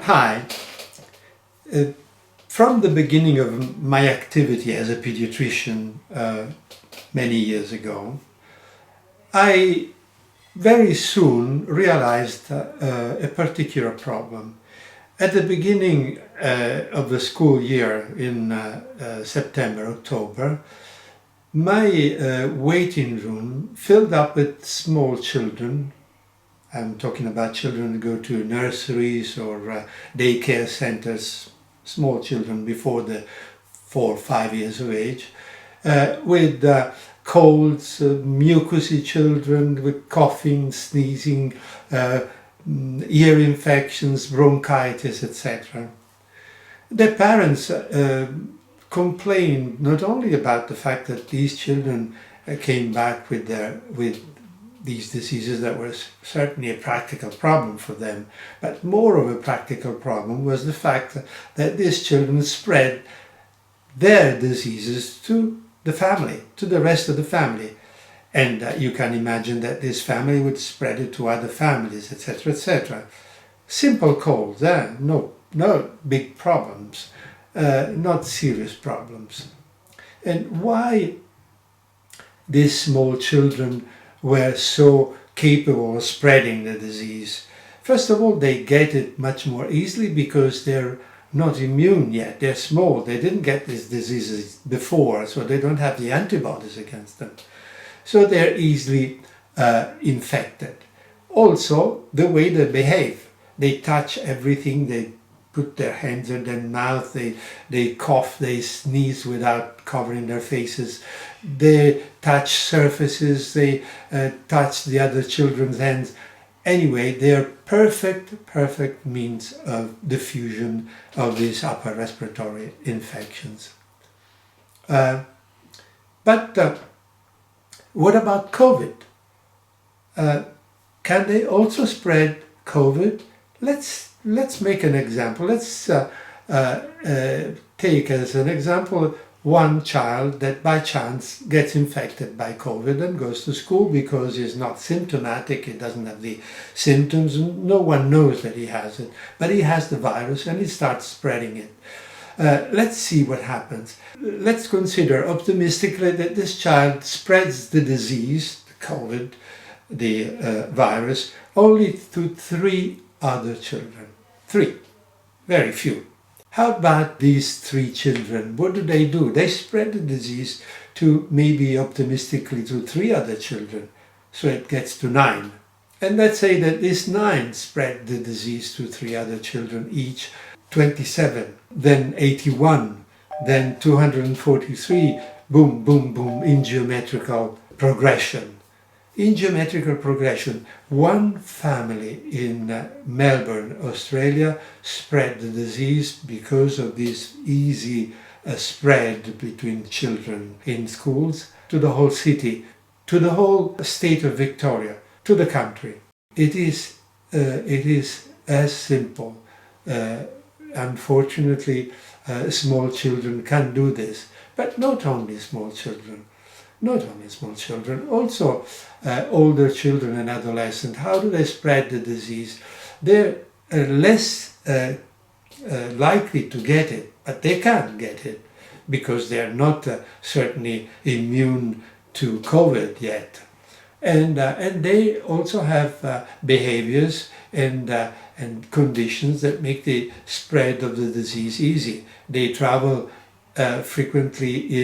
Hi. From the beginning of my activity as a pediatrician many years ago, I very soon realized a particular problem. At the beginning of the school year in September, October, my waiting room filled up with small children. I'm talking about children who go to nurseries or daycare centers, small children before the 4 or 5 years of age, with colds, mucousy children with coughing, sneezing, ear infections, bronchitis, etc. Their parents complained not only about the fact that these children came back with these diseases that were certainly a practical problem for them, but more of a practical problem was the fact that these children spread their diseases to the family, to the rest of the family. And you can imagine that this family would spread it to other families, etc., etc. Simple colds, no big problems, not serious problems. And why these small children were so capable of spreading the disease? First of all, they get it much more easily because they're not immune yet. They're small. They didn't get these diseases before, so they don't have the antibodies against them. So they're easily infected. Also, the way they behave. They touch everything. They put their hands in their mouth. They cough. They sneeze without covering their faces. They touch surfaces. They touch the other children's hands. Anyway, they're perfect means of diffusion of these upper respiratory infections. But what about COVID? Can they also spread COVID? Let's make an example. Let's take as an example one child that by chance gets infected by COVID and goes to school because he's not symptomatic, he doesn't have the symptoms, no one knows that he has it, but he has the virus and he starts spreading it. Let's see what happens. Let's consider optimistically that this child spreads the disease, the COVID, the virus, only to 3 other children. 3, very few. How about these 3 children? What do? They spread the disease to maybe optimistically to 3 other children. So it gets to 9. And let's say that these 9 spread the disease to 3 other children, each 27, then 81, then 243, boom, boom, boom, in geometrical progression. In geometrical progression, one family in Melbourne, Australia, spread the disease because of this easy spread between children in schools to the whole city, to the whole state of Victoria, to the country. It is as simple. Unfortunately, small children can do this, but not only small children. Also older children and adolescents. How do they spread the disease? They're less likely to get it, but they can get it because they're not certainly immune to COVID yet. And they also have behaviors and conditions that make the spread of the disease easy. They travel frequently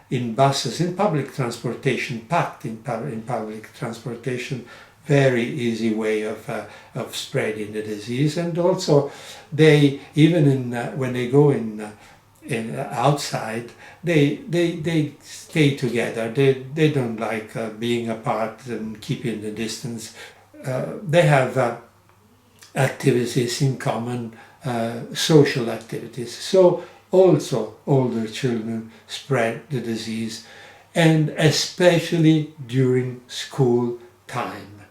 in buses, in public transportation, packed in public transportation, very easy way of spreading the disease. And also, they even when they go in outside, they stay together. They don't like being apart and keeping the distance. They have activities in common, social activities. So also older children spread the disease, and especially during school time,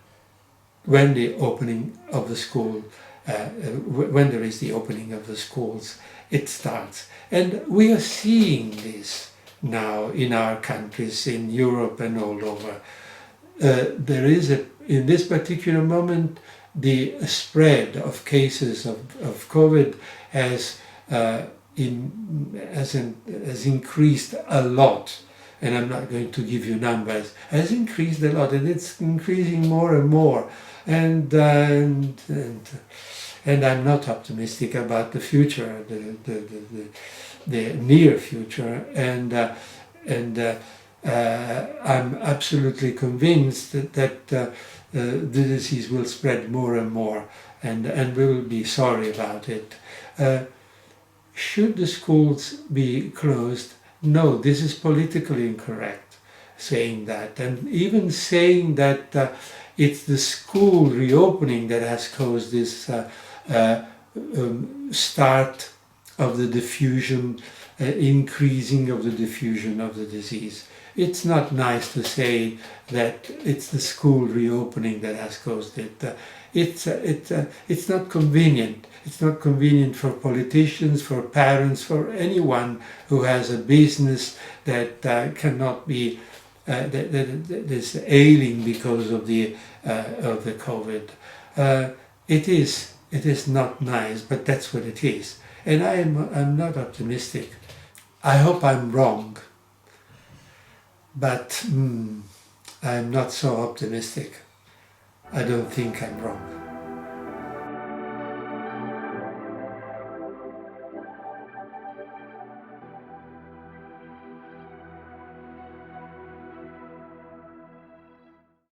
when the opening of the school, when there is the opening of the schools, it starts. And we are seeing this now in our countries, in Europe and all over. There is in this particular moment, the spread of cases of COVID has increased a lot. And I'm not going to give you numbers. Has increased a lot, and it's increasing more and more. And I'm not optimistic about the future, the near future. And I'm absolutely convinced that the disease will spread more and more, and we will be sorry about it. Should the schools be closed? No, this is politically incorrect, saying that. And even saying that it's the school reopening that has caused this start of the diffusion, increasing of the diffusion of the disease. It's not nice to say that it's the school reopening that has caused it. It's not convenient. It's not convenient for politicians, for parents, for anyone who has a business that cannot be that is ailing because of the COVID. It is not nice, but that's what it is. And I'm not optimistic. I hope I'm wrong, but I'm not so optimistic. I don't think I'm wrong.